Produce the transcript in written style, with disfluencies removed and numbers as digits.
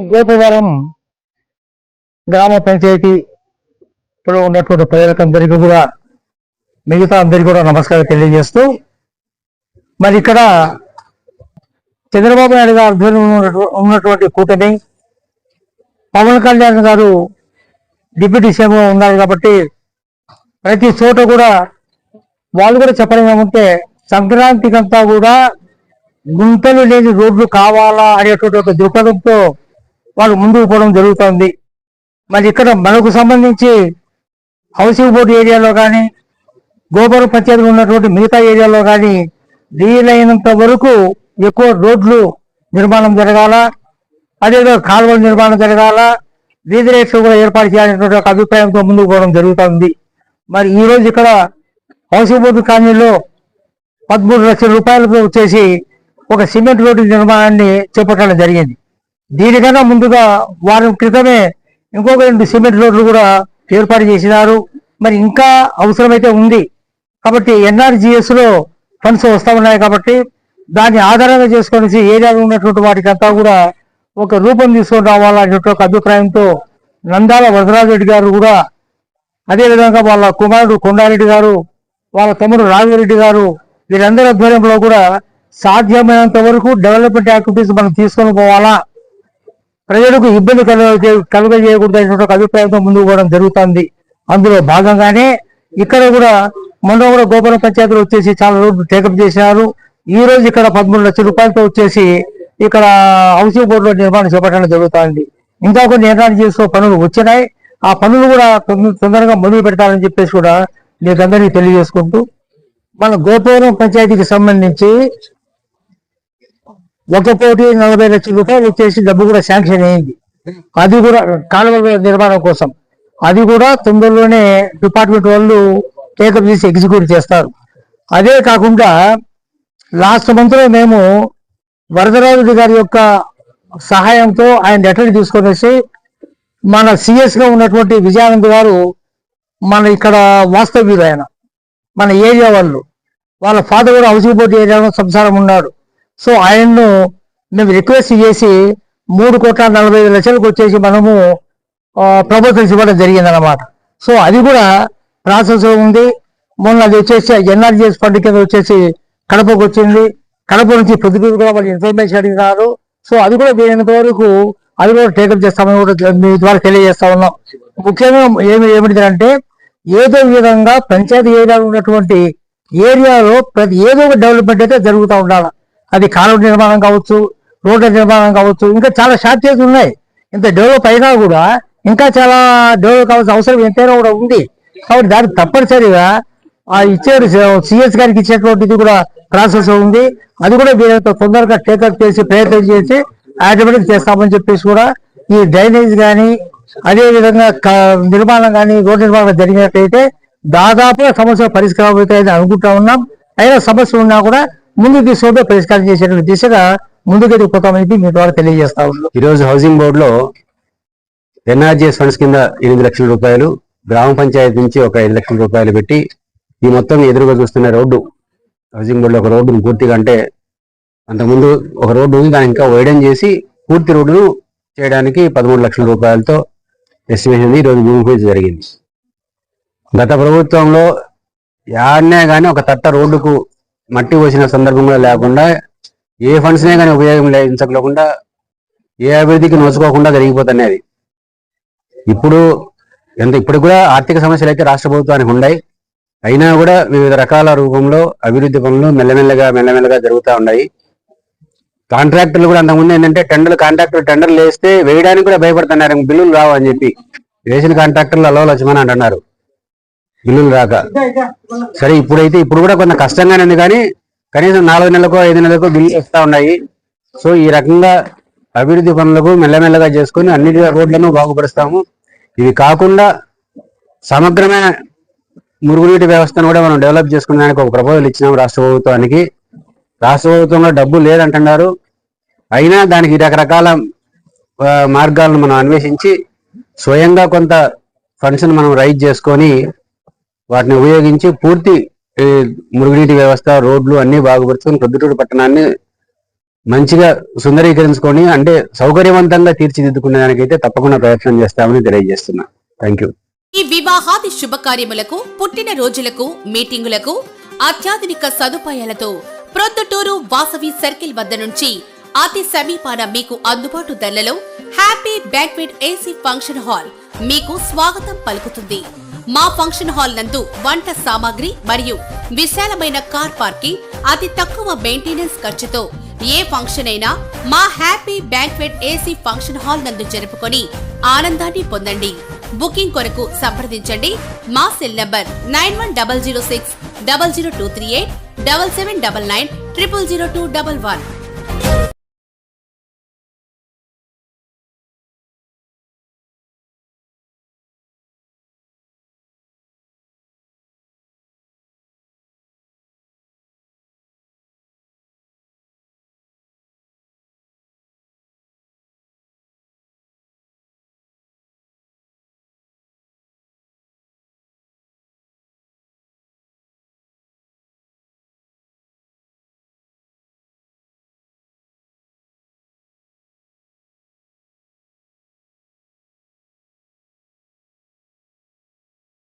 గోపవరం గ్రామ పంచాయతీలో ఉన్నటువంటి ప్రజలకందరికీ కూడా మిగతా అందరికీ కూడా నమస్కారం తెలియజేస్తూ, మరి ఇక్కడ చంద్రబాబు నాయుడు గారు ఆధ్వర్యంలో ఉన్నటువంటి కూటమి, పవన్ కళ్యాణ్ గారు డిప్యూటీ సీఎంగా ఉన్నారు కాబట్టి ప్రతి చోట కూడా వాళ్ళు కూడా చెప్పడం ఏమంటే సంక్రాంతికంతా కూడా గుంతలు లేని రోడ్లు కావాలా అనేటువంటి ఒక దృక్పథంతో వాళ్ళు ముందుకు పోవడం జరుగుతుంది. మరి ఇక్కడ మనకు సంబంధించి హౌసింగ్ బోర్డు ఏరియాలో కానీ గోపురం పంచాయతీలో ఉన్నటువంటి మిగతా ఏరియాలో కానీ వీలైనంత వరకు ఎక్కువ రోడ్లు నిర్మాణం జరగాల, అదేదో కాలువల నిర్మాణం జరగాల, వీధి రేట్లు కూడా ఏర్పాటు చేయాలనేటువంటి ఒక అభిప్రాయంతో ముందుకు పోవడం జరుగుతుంది. మరి ఈరోజు ఇక్కడ హౌసింగ్ బోర్డు కాలనీలో 13 లక్షల రూపాయలతో వచ్చేసి ఒక సిమెంట్ రోడ్డు నిర్మాణాన్ని చేపట్టడం జరిగింది. దీనికన్నా ముందుగా వారం క్రితమే ఇంకొక 2 సిమెంట్ రోడ్లు కూడా ఏర్పాటు చేసినారు. మరి ఇంకా అవసరమైతే ఉంది కాబట్టి NRGS లో ఫండ్స్ వస్తూ ఉన్నాయి కాబట్టి దాన్ని ఆధారంగా చేసుకొని ఏరియాలో ఉన్నటువంటి వాటికి అంతా కూడా ఒక రూపం తీసుకొని రావాలనేటువంటి ఒక అభిప్రాయంతో నందాల వరదరాజరెడ్డి గారు కూడా, అదేవిధంగా వాళ్ళ కుమారుడు కొండారెడ్డి గారు, వాళ్ళ తమ్ముడు రాఘవరెడ్డి గారు, వీరందరి ఆధ్వర్యంలో కూడా సాధ్యమైనంత వరకు డెవలప్మెంట్ యాక్టివిటీస్ మనం తీసుకొని పోవాలా, ప్రజలకు ఇబ్బంది కలుగజేయకూడదు అనేటువంటి ఒక అభిప్రాయంతో ముందుకు పోవడం జరుగుతుంది. అందులో భాగంగానే ఇక్కడ కూడా మొన్న కూడా గోపురం పంచాయతీలో వచ్చేసి చాలా రోడ్లు టేకప్ చేశారు. ఈ రోజు ఇక్కడ 13 లక్షల రూపాయలతో వచ్చేసి ఇక్కడ హౌసింగ్ బోర్డులో నిర్మాణం చేపట్టడం జరుగుతుంది. ఇంకా కొన్ని నిర్ణయాలు చేసే పనులు వచ్చినాయి. ఆ పనులు కూడా తొందరగా మొదలు పెడతారని చెప్పేసి కూడా మీకు అందరికీ తెలియజేసుకుంటూ, మన గోపురం పంచాయతీకి సంబంధించి 1,40,00,000 వచ్చేసి డబ్బు కూడా శాంక్షన్ అయింది. అది కూడా కాలువల నిర్మాణం కోసం. అది కూడా తొందరలోనే డిపార్ట్మెంట్ వాళ్ళు టేకప్ చేసి ఎగ్జిక్యూట్ చేస్తారు. అదే కాకుండా లాస్ట్ మంత్ లో మేము వరదరాజు గారి యొక్క సహాయంతో ఆయన లెటర్ తీసుకొనేసి మన CS గా ఉన్నటువంటి విజయానంద్ గారు, మన ఇక్కడ వాస్తవ్యులు ఆయన, మన ఏరియా వాళ్ళ ఫాదర్ కూడా హౌసింగ్ బోర్డు ఏరియాలో సంసారం ఉన్నాడు. సో ఆయన్ను మేము రిక్వెస్ట్ చేసి 3,45,00,000 వచ్చేసి మనము ప్రపోజల్స్ ఇవ్వడం జరిగింది అన్నమాట. సో అది కూడా ప్రాసెస్ ఉంది. మొన్న అది వచ్చేసి NRGS ఫండ్ కింద వచ్చేసి కడపకు వచ్చింది. కడప నుంచి ప్రతినిధులు కూడా వాళ్ళు ఇన్ఫర్మేషన్ అడిగినారు. సో అది కూడా వీలైనంత వరకు అది కూడా టేకప్ చేస్తామని కూడా మీ ద్వారా తెలియజేస్తా ఉన్నాం. ముఖ్యంగా ఏమిటంటే ఏదో విధంగా పంచాయతీ ఏరియాలో ఉన్నటువంటి ఏరియాలో ప్రతి ఏదో ఒక డెవలప్మెంట్ అయితే జరుగుతూ ఉండాలి. అది కాలువ నిర్మాణం కావచ్చు, రోడ్ల నిర్మాణం కావచ్చు, ఇంకా చాలా షార్టేజ్ ఉన్నాయి. ఇంత డెవలప్ అయినా కూడా ఇంకా చాలా డెవలప్ కావాల్సిన అవసరం ఎంతైనా కూడా ఉంది. కాబట్టి దానికి తప్పనిసరిగా ఇచ్చారు సిఎస్ గారికి ఇచ్చేటువంటిది కూడా ప్రాసెస్ ఉంది. అది కూడా వీళ్ళతో తొందరగా టేకప్ చేసి ప్రయత్నం చేసి ఆటోమేటిక్ చేస్తామని చెప్పేసి కూడా ఈ డ్రైనేజ్ కానీ అదే విధంగా నిర్మాణం కానీ రోడ్డు నిర్మాణం జరిగినట్లయితే దాదాపుగా సమస్య పరిష్కారం అవుతాయని అనుకుంటా ఉన్నాం. అయినా సమస్య ఉన్నా కూడా ముందుకు తీసుకుంటే పరిష్కారం చేసేటువంటి దిశగా ముందుకెళ్ళిపోతామని మీ ద్వారా తెలియజేస్తా ఉన్నాం. ఈరోజు హౌసింగ్ బోర్డులో ఎన్ఆర్జీఎస్ ఫండ్స్ కింద 8 లక్షల రూపాయలు, గ్రామ పంచాయతీ నుంచి ఒక 5 లక్షల రూపాయలు పెట్టి ఈ మొత్తం ఎదురుగా చూస్తున్న రోడ్డు, హౌసింగ్ బోర్డులో ఒక రోడ్డును పూర్తిగా, అంటే అంతకుముందు ఒక రోడ్డు ఉంది, దాన్ని ఇంకా వైడెన్ చేసి పూర్తి రోడ్డును చేయడానికి 13 లక్షల రూపాయలతో ఎస్టిమేషన్ ఈరోజు భూమి పూజ జరిగింది. గత ప్రభుత్వంలో యాడనే కానీ ఒక తట్ట రోడ్డుకు మట్టి పోసిన సందర్భంలో లేకుండా, ఏ ఫండ్స్నే కానీ ఉపయోగించకుండా, ఏ అభివృద్ధికి నోచుకోకుండా జరిగిపోతున్నది. ఇప్పుడు కూడా ఆర్థిక సమస్యలు అయితే రాష్ట్ర ప్రభుత్వానికి ఉన్నాయి. అయినా కూడా వివిధ రకాల రూపంలో అభివృద్ధి పనులు మెల్లమెల్లగా జరుగుతూ ఉన్నాయి. కాంట్రాక్టర్లు కూడా అంతకుముందు ఏంటంటే టెండర్లు వేస్తే వేయడానికి కూడా భయపడుతున్నారు, బిల్లులు రావు అని చెప్పి. వేసిన కాంట్రాక్టర్లు అలో లక్ష్మణ్ అంటున్నారు బిల్లులు రాక. సరే, ఇప్పుడు కూడా కొంత కష్టంగానే ఉంది, కానీ కనీసం 4 నెలలకో 5 నెలలకో బిల్లు వస్తూ ఉన్నాయి. సో ఈ రకంగా అభివృద్ధి పనులకు మెల్లమెల్లగా చేసుకుని అన్ని రోడ్లను బాగుపరుస్తాము. ఇవి కాకుండా సమగ్రమైన మురుగునీటి వ్యవస్థను కూడా మనం డెవలప్ చేసుకునేందుకు ఒక ప్రపోజల్ ఇచ్చినాము రాష్ట్ర ప్రభుత్వానికి. రాష్ట్ర ప్రభుత్వంలో డబ్బు లేదంటున్నారు. అయినా దానికి రకరకాల మార్గాలను మనం అన్వేషించి స్వయంగా కొంత ఫండ్స్ని మనం రైజ్ చేసుకొని వాటిని ఉపయోగించి పూర్తి మురుగునీటి వ్యవస్థ, రోడ్లు అన్ని బాగుపరుచుకొని ప్రొద్దుటూరు పట్టణాన్ని మంచిగా సుందరీకరించుకొని, అంటే సౌకర్యవంతంగా తీర్చిదిద్దుకునే దానికైతే తప్పకుండా ప్రయత్నం చేస్తామని తెలియజేస్తున్నా. Thank you. ఈ వివాహాది శుభకార్యములకు, పుట్టిన రోజులకు, మీటింగులకు అత్యాధునిక సదుపాయాలతో ప్రొద్దుటూరు వాసవి సర్కిల్ వద్ద నుంచి అతి సమీపాన మీకు అందుబాటు ధరలలో happy banquet AC function hall మీకు స్వాగతం పలుకుతుంది. మా ఫంక్షన్ హాల్ నందు వంట సామాగ్రి మరియు విశాలమైన కార్ పార్కింగ్, అతి తక్కువ మెయింటెనెన్స్ ఖర్చుతో ఏ ఫంక్షన్ అయినా మా happy banquet AC function hall నందు జరుపుకొని ఆనందాన్ని పొందండి. బుకింగ్ కొరకు సంప్రదించండి. మా సెల్ నంబర్ 9100600238 7799 000211.